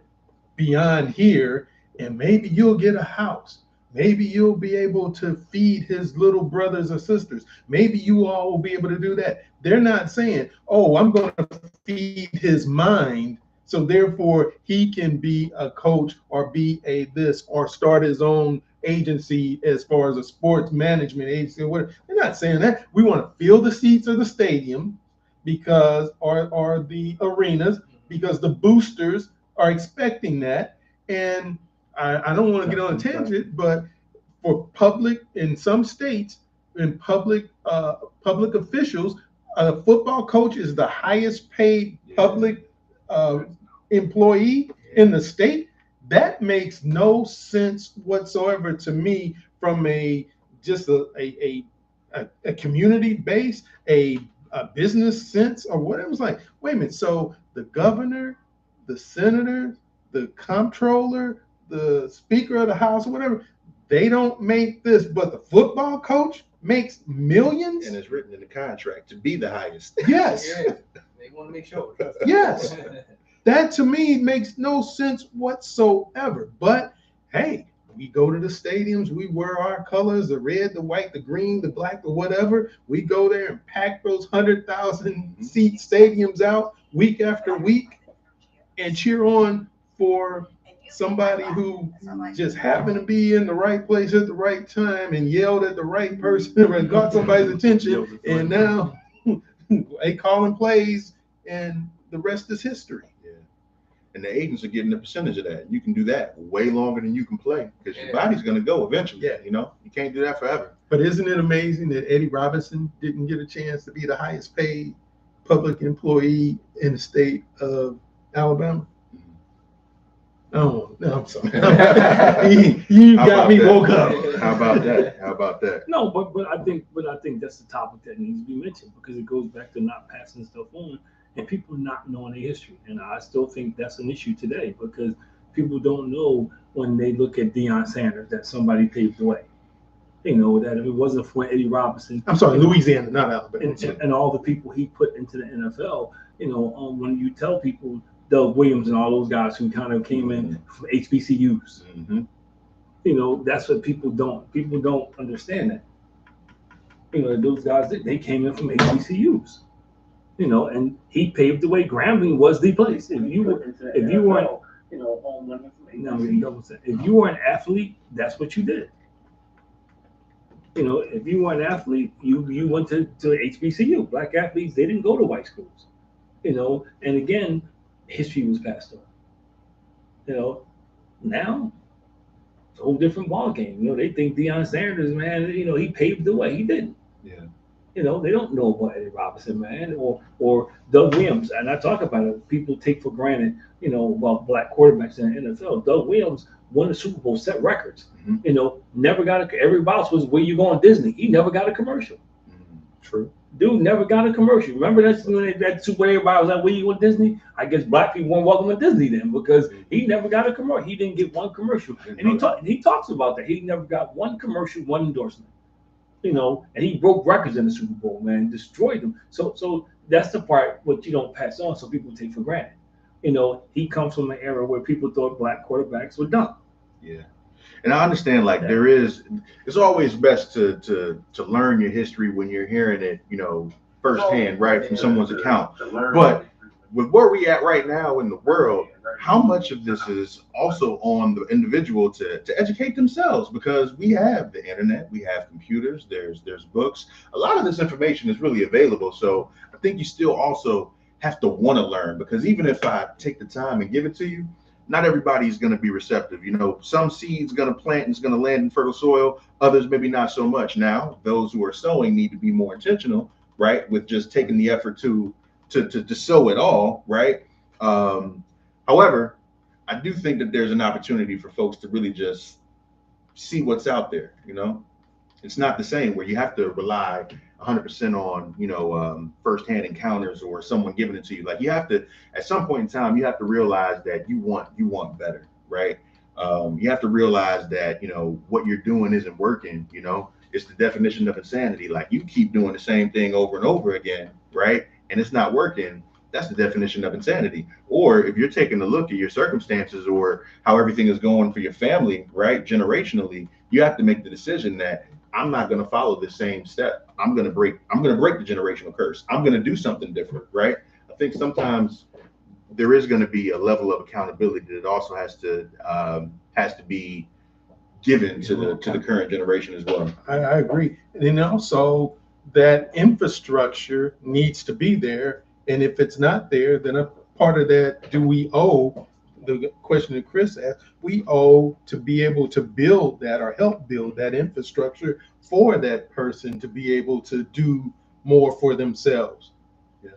beyond here, and maybe you'll get a house. Maybe you'll be able to feed his little brothers or sisters. Maybe you all will be able to do that. They're not saying, oh, I'm going to feed his mind, so therefore he can be a coach or be a this or start his own agency as far as a sports management agency or whatever. They're not saying that. We want to fill the seats of the stadium because or the arenas, because the boosters are expecting that. And I don't want to get on a tangent, but for public in some states, in public officials, a football coach is the highest paid public employee in the state. That makes no sense whatsoever to me from a community base, a business sense or whatever. It's like, wait a minute, so the governor, the senator, the comptroller, the speaker of the house or whatever, they don't make this, but the football coach makes millions? And it's written in the contract to be the highest. Yes. Yeah, they want to make sure. Yes. That to me makes no sense whatsoever. But hey, we go to the stadiums, we wear our colors, the red, the white, the green, the black, or whatever. We go there and pack those 100,000 seat stadiums out week after week and cheer on for somebody who just happened to be in the right place at the right time and yelled at the right person and got somebody's attention, and now they calling plays and the rest is history. and the agents are getting a percentage of that. You can do that way longer than you can play because your body's going to go eventually. Yeah. You know, you can't do that forever. But isn't it amazing that Eddie Robinson didn't get a chance to be the highest paid public employee in the state of Alabama? Oh, no, I'm sorry. you got me woke up. How about that? How about that? No, but I think that's the topic that needs to be mentioned because it goes back to not passing stuff on and people not knowing their history. And I still think that's an issue today because people don't know when they look at Deion Sanders that somebody paved the way. You know, that if it wasn't for Eddie Robinson. I'm sorry, Louisiana, not Alabama. And all the people he put into the NFL, you know, when you tell people Doug Williams and all those guys who kind of came in from HBCUs, you know, that's what people don't understand that. You know, those guys, they came in from HBCUs, you know, and he paved the way. Grambling was the place. If you weren't, you know, if you were an athlete, that's what you did. You know, if you were an athlete, you went to HBCU. Black athletes, they didn't go to white schools. You know, and again, history was passed on. You know, now it's a whole different ball game. You know, they think Deion Sanders, man, you know, he paved the way. He didn't. Yeah. You know, they don't know about Eddie Robinson, man, or Doug Williams. And I talk about it. People take for granted, you know, about black quarterbacks in the NFL. Doug Williams won the Super Bowl, set records. You know, never got everybody else was where you going Disney. He never got a commercial. True. Dude never got a commercial. Remember that Super Bowl, everybody was like, where you going Disney? I guess black people weren't welcome to Disney then because he never got a commercial. He didn't get one commercial. And he talks about that. He never got one commercial, one endorsement. You know, and he broke records in the Super Bowl, man, destroyed them. So that's the part what you don't pass on, so people take for granted. You know, he comes from an era where people thought black quarterbacks were dumb. Yeah. And I understand, like, it's always best to learn your history when you're hearing it, you know, firsthand, right, from someone's account. But with where we at right now in the world, how much of this is also on the individual to educate themselves? Because we have the internet, we have computers, there's books. A lot of this information is really available. So I think you still also have to want to learn, because even if I take the time and give it to you, not everybody's going to be receptive. You know, some seeds going to plant and it's going to land in fertile soil. Others maybe not so much. Now, those who are sowing need to be more intentional, right? With just taking the effort to sow it all, right? However, I do think that there's an opportunity for folks to really just see what's out there. You know, it's not the same where you have to rely 100% on, you know, firsthand encounters or someone giving it to you. Like, you have to, at some point in time, you have to realize that you want better, right? You have to realize that, you know, what you're doing isn't working. You know, it's the definition of insanity. Like, you keep doing the same thing over and over again, right? And it's not working. That's the definition of insanity. Or if you're taking a look at your circumstances or how everything is going for your family, right, generationally, you have to make the decision that I'm not going to follow the same step. I'm going to break the generational curse. I'm going to do something different, right? I think sometimes there is going to be a level of accountability that also has to be given to the current generation as well. I agree. And then also that infrastructure needs to be there. And if it's not there, then a part of that, do we owe, the question that Chris asked, we owe to be able to build that or help build that infrastructure for that person to be able to do more for themselves. Yeah,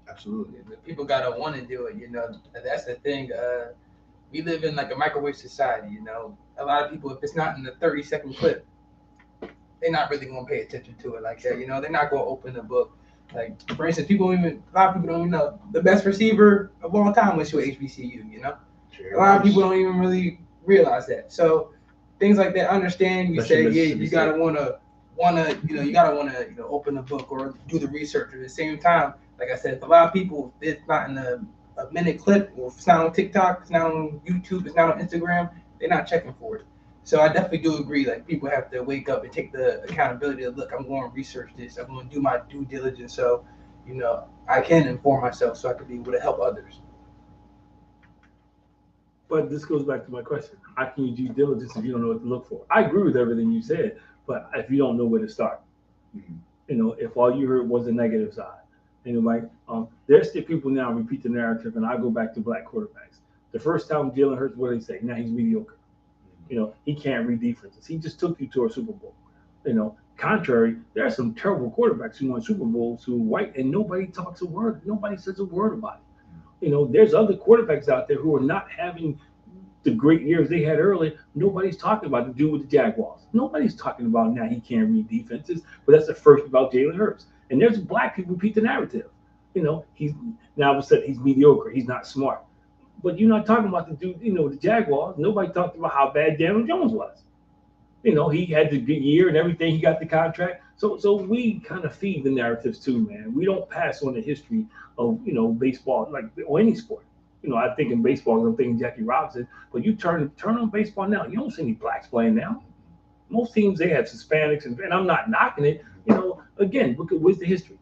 absolutely. People gotta want to do it, you know. That's the thing. We live in like a microwave society, you know. A lot of people, if it's not in the 30-second clip, they're not really gonna pay attention to it like that, you know. They're not gonna open the book. Like, for instance, a lot of people don't even know the best receiver of all time went to a HBCU, you know. A lot of people don't even really realize that. So things like that, understand. You say, yeah, you gotta wanna, open a book or do the research. At the same time, like I said, a lot of people, it's not in a minute clip, or if it's not on TikTok, it's not on YouTube, it's not on Instagram, they're not checking for it. So I definitely do agree, like, people have to wake up and take the accountability of, look, I'm going to research this. I'm going to do my due diligence so, you know, I can inform myself so I can be able to help others. But this goes back to my question. How can you do diligence if you don't know what to look for? I agree with everything you said, but if you don't know where to start, you know, if all you heard was the negative side, Anybody? There's still people now repeat the narrative, and I go back to black quarterbacks. The first time Jalen Hurts, what do they say? Now he's mediocre. He can't read defenses. He just took you to a Super Bowl. Contrary, there are some terrible quarterbacks who won Super Bowls who are white, and nobody talks a word. Nobody says a word about it. There's other quarterbacks out there who are not having the great years they had earlier. Nobody's talking about the dude with the Jaguars. Nobody's talking about now he can't read defenses. But that's the first about Jalen Hurts. And there's black people repeat the narrative. He's now said he's mediocre. He's not smart. But you're not talking about the dude, the Jaguars. Nobody talked about how bad Daniel Jones was. He had the good year and everything. He got the contract. So we kind of feed the narratives too, man. We don't pass on the history of, baseball, or any sport. I think in baseball, I'm thinking Jackie Robinson. But you turn on baseball now, you don't see any blacks playing now. Most teams, they have Hispanics, and I'm not knocking it. Again, where's the history?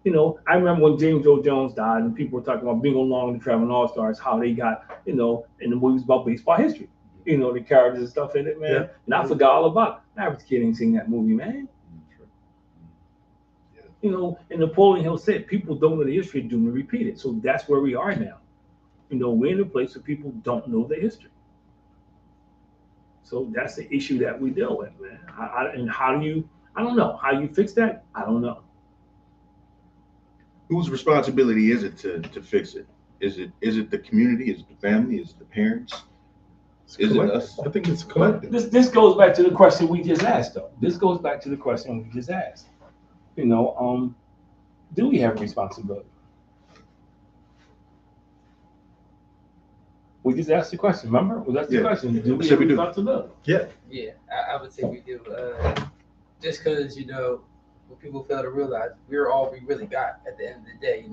I remember when James Earl Jones died, and people were talking about Bingo Long and the Traveling All-Stars, how they got, in the movies about baseball history. The characters and stuff in it, man. Yeah. And I forgot all about it. Average kid ain't seen that movie, man. And Napoleon Hill said, people don't know the history, do not repeat it. So that's where we are now. We're in a place where people don't know the history. So that's the issue that we deal with, man. And how do you, I don't know. How you fix that? I don't know. Whose responsibility is it to fix it? Is it the community? Is it the family? Is it the parents? Is it us? I think it's collective. This goes back to the question we just asked, though. This goes back to the question we just asked. Do we have a responsibility? We just asked the question. Remember? Well, that's the question. Do we have a responsibility? Yeah. Yeah, I would say we do. Just because what people fail to realize, we're all we really got at the end of the day.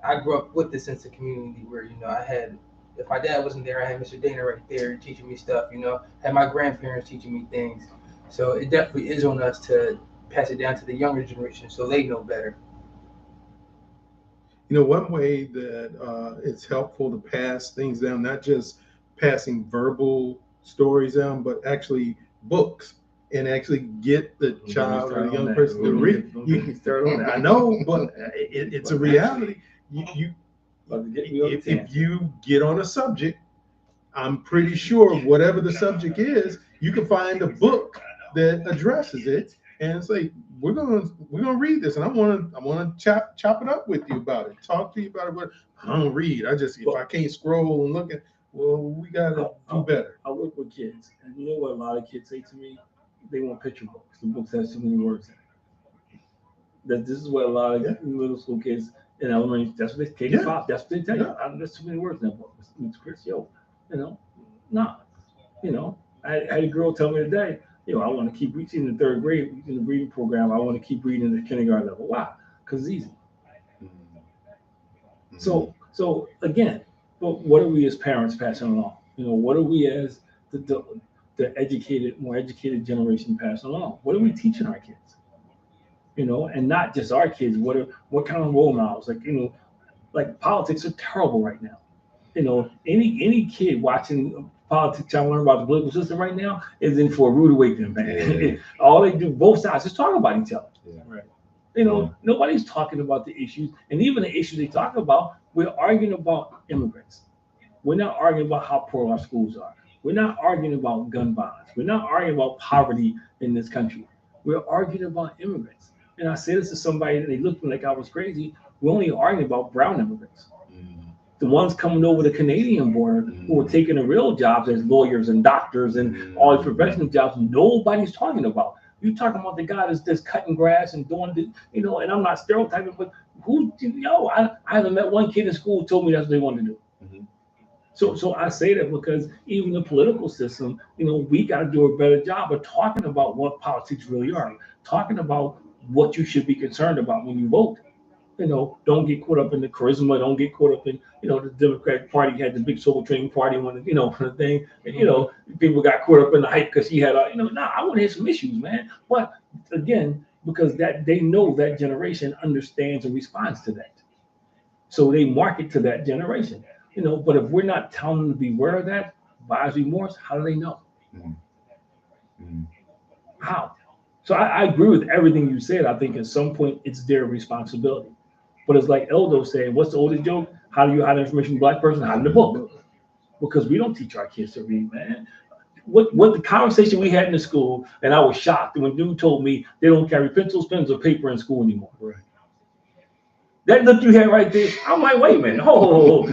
I grew up with this sense of community where I had. If my dad wasn't there, I had Mr. Dana right there teaching me stuff, had my grandparents teaching me things. So it definitely is on us to pass it down to the younger generation so they know better. One way that it's helpful to pass things down, not just passing verbal stories doon, but actually books, and actually get the child or the young person to read. You can start on that. I know, but it's a reality. If you get on a subject, I'm pretty sure whatever the subject is, you can find a book that addresses it, and it's like we're gonna read this, and I want to chop it up with you about it, talk to you about it. But I don't read. If I can't scroll and look at, we gotta do better. I work with kids, and you know what a lot of kids say to me? They want picture books. The books has too many words in it. That this is what a lot of middle school kids in elementary, that's what they K-5, that's what they tell you. There's too many words in that book. It's Chris, nah. I had a girl tell me today, I want to keep reaching in the third grade in the reading program. I want to keep reading at the kindergarten level. Why? Because it's easy. So again, but what are we as parents passing along? What are we as the more educated generation passing along? What are we teaching our kids? And not just our kids. What kind of role models? Like politics are terrible right now. Any kid watching politics trying to learn about the political system right now is in for a rude awakening, man. Yeah. All they do, both sides, is talk about each other. Yeah. Right. Nobody's talking about the issues, and even the issues they talk about, we're arguing about immigrants. We're not arguing about how poor our schools are. We're not arguing about gun violence. We're not arguing about poverty in this country. We're arguing about immigrants. And I say this to somebody, and they looked at me like I was crazy. We're only arguing about brown immigrants. The ones coming over the Canadian border who are taking the real jobs as lawyers and doctors and all these professional jobs, nobody's talking about. You're talking about the guy that's cutting grass and doing the, and I'm not stereotyping, but I haven't met one kid in school who told me that's what they want to do. So I say that because even the political system, we got to do a better job of talking about what politics really are, talking about what you should be concerned about when you vote. Don't get caught up in the charisma. Don't get caught up in, the Democratic Party had the big Soul Train party when, the thing. And, people got caught up in the hype because he had, I want to hear some issues, man. But again, because that they know that generation understands and responds to that. So they market to that generation, But if we're not telling them to beware of that, buyer's remorse, how do they know? How? So I agree with everything you said. I think at some point it's their responsibility. But it's like Eldo said, what's the oldest joke? How do you hide information from a black person? Hide in the book. Because we don't teach our kids to read, man. What the conversation we had in the school, and I was shocked when dude told me they don't carry pencils, pens, or paper in school anymore. Right. That look you had right there, I'm like, wait a minute, yo,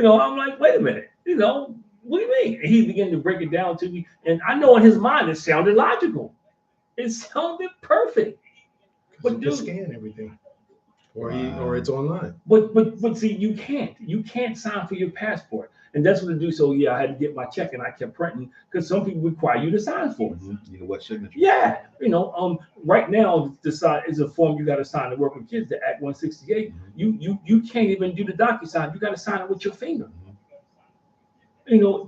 I'm like, wait a minute, what do you mean? And he began to break it down to me, and I know in his mind it sounded logical, it sounded perfect. But you can scan everything, or it's online. But see, you can't sign for your passport. And that's what I do. So yeah, I had to get my check, and I kept printing because some people require you to sign for it. You know what signature? Yeah, right now it's a form you got to sign to work with kids. The Act 168. You can't even do the DocuSign. You got to sign it with your finger.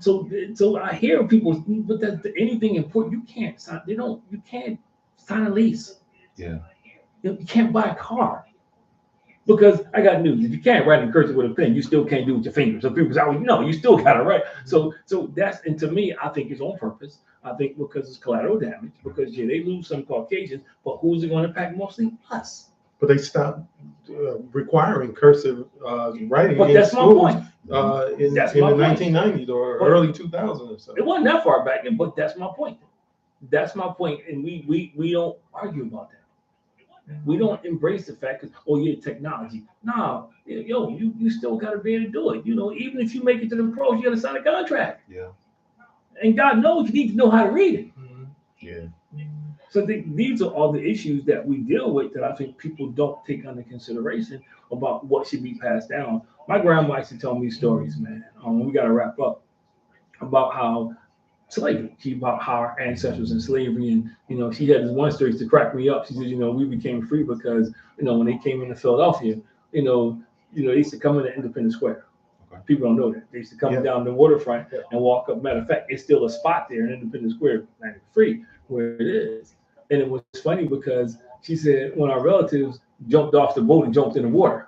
So I hear people, but that anything important you can't sign. You can't sign a lease. Yeah. You can't buy a car. Because I got news. If you can't write in cursive with a pen, you still can't do it with your fingers. So people say, oh, no, you still got to write. So that's, and to me, I think it's on purpose. I think because it's collateral damage, because they lose some Caucasians, but who's it going to impact mostly? Us. But they stopped requiring cursive writing but in that's schools my point. in the 1990s or early 2000s or so. It wasn't that far back, but that's my point. That's my point, and we don't argue about that. We don't embrace the fact that, technology. No, you still got to be able to do it. Even if you make it to the pros, you got to sign a contract. Yeah. And God knows you need to know how to read it. Yeah. So these are all the issues that we deal with that I think people don't take under consideration about what should be passed down. My grandma used to tell me stories, man. We got to wrap up about how slavery. About how our ancestors in slavery, and she had this one story to crack me up. She said, we became free because when they came into Philadelphia, they used to come into Independence Square. Okay. People don't know that they used to come down the waterfront and walk up. Matter of fact, it's still a spot there in Independence Square, free where it is. And it was funny because she said when our relatives jumped off the boat and jumped in the water.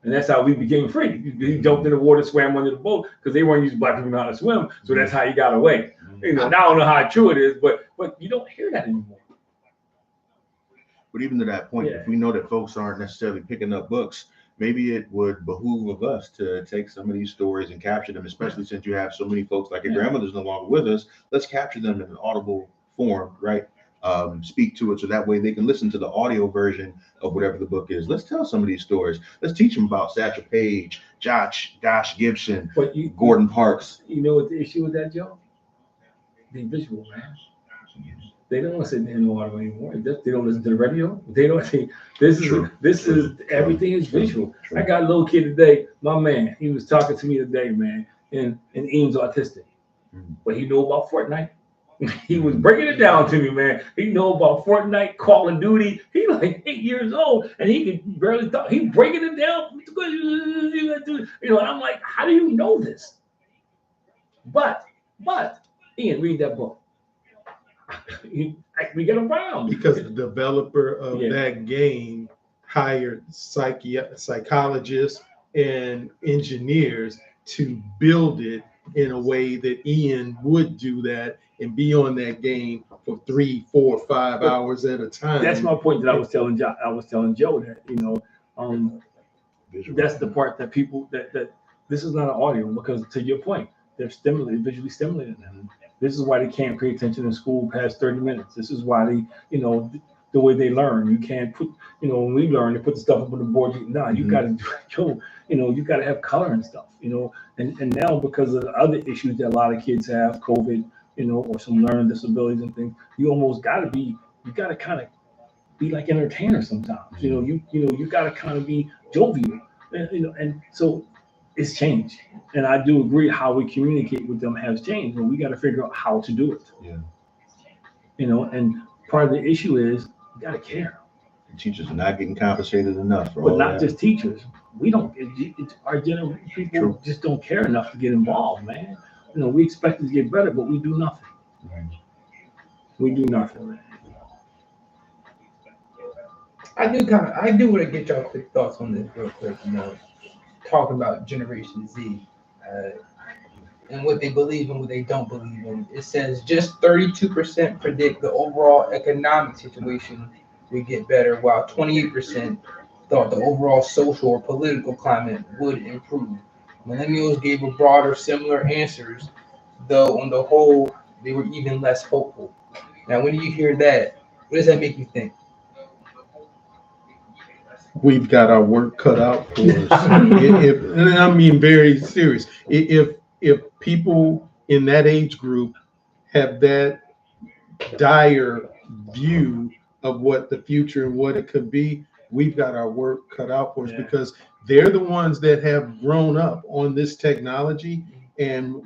And that's how we became free. He jumped in the water, swam under the boat because they weren't using black people know how to swim. So that's how he got away. Now I don't know how true it is, but you don't hear that anymore. But even to that point, if we know that folks aren't necessarily picking up books, maybe it would behoove of us to take some of these stories and capture them, especially since you have so many folks like your grandmother's no longer with us. Let's capture them in an audible form, right? Speak to it so that way they can listen to the audio version of whatever the book is. Let's tell some of these stories. Let's teach them about Satchel Paige, Josh Gibson, Gordon Parks. You know what the issue with that, Joe? The visual, man. They don't want to sit in the audio anymore. They don't listen to the radio. They don't think this is everything is visual. I got a little kid today, my man. He was talking to me today, man, and Ian's autistic, but he know about Fortnite. He was breaking it down to me, man. He know about Fortnite, Call of Duty. He like 8 years old, and he could barely talk. He breaking it down. And I'm like, how do you know this? But Ian, read that book. We get around because the developer of that game hired psychologists and engineers to build it in a way that Ian would do that and be on that game for 3, 4, 5 hours at a time. That's my point that I was telling Joe that that's the part that people that this is not an audio, because to your point, they're visually stimulated now. This is why they can't pay attention in school past 30 minutes. This is why they, the way they learn. You can't put, when we learn, they put the stuff up on the board. You got to, you got to have color and stuff, and now because of the other issues that a lot of kids have, COVID, or some learning disabilities and things, you got to kind of be like entertainers sometimes. You got to kind of be jovial, and so it's changed. And I do agree how we communicate with them has changed, and we got to figure out how to do it. Yeah. And part of the issue is you got to care. And teachers are not getting compensated enough for but all not that. Just teachers. We don't. Our general people just don't care enough to get involved, man. We expect it to get better, but we do nothing. We do nothing, man. I do want to get y'all quick thoughts on this real quick. Talking about Generation Z. and what they believe and what they don't believe in. It says just 32% predict the overall economic situation would get better, while 28% thought the overall social or political climate would improve. Millennials gave a broader, similar answers, though on the whole, they were even less hopeful. Now, when you hear that, what does that make you think? We've got our work cut out for us. And I mean very serious. If people in that age group have that dire view of what the future and what it could be, we've got our work cut out for us because they're the ones that have grown up on this technology and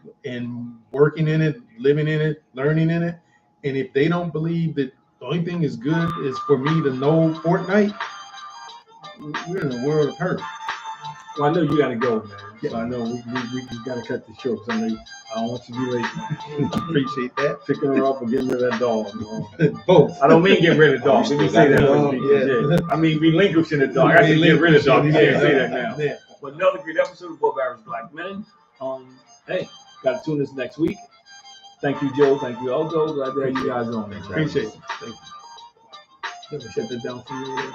working in it, living in it, learning in it. And if they don't believe that the only thing is good is for me to know Fortnite, we're in a world of hurt. Well, I know you got to go, man. So I know we just got to cut the short because I know I don't want you to be late. Appreciate that. Picking her up or getting rid of that dog. Both. I don't mean get rid of the dog. Let me say that. I mean relinquishing the dog. I said get rid of the dog. You can't say that now. Yeah. But another great episode of Above Average Black Men. Hey, got to tune us next week. Thank you, Joe. Thank you, Eljo. Glad to have you guys on. Appreciate it. Thank you. Shut that down for me.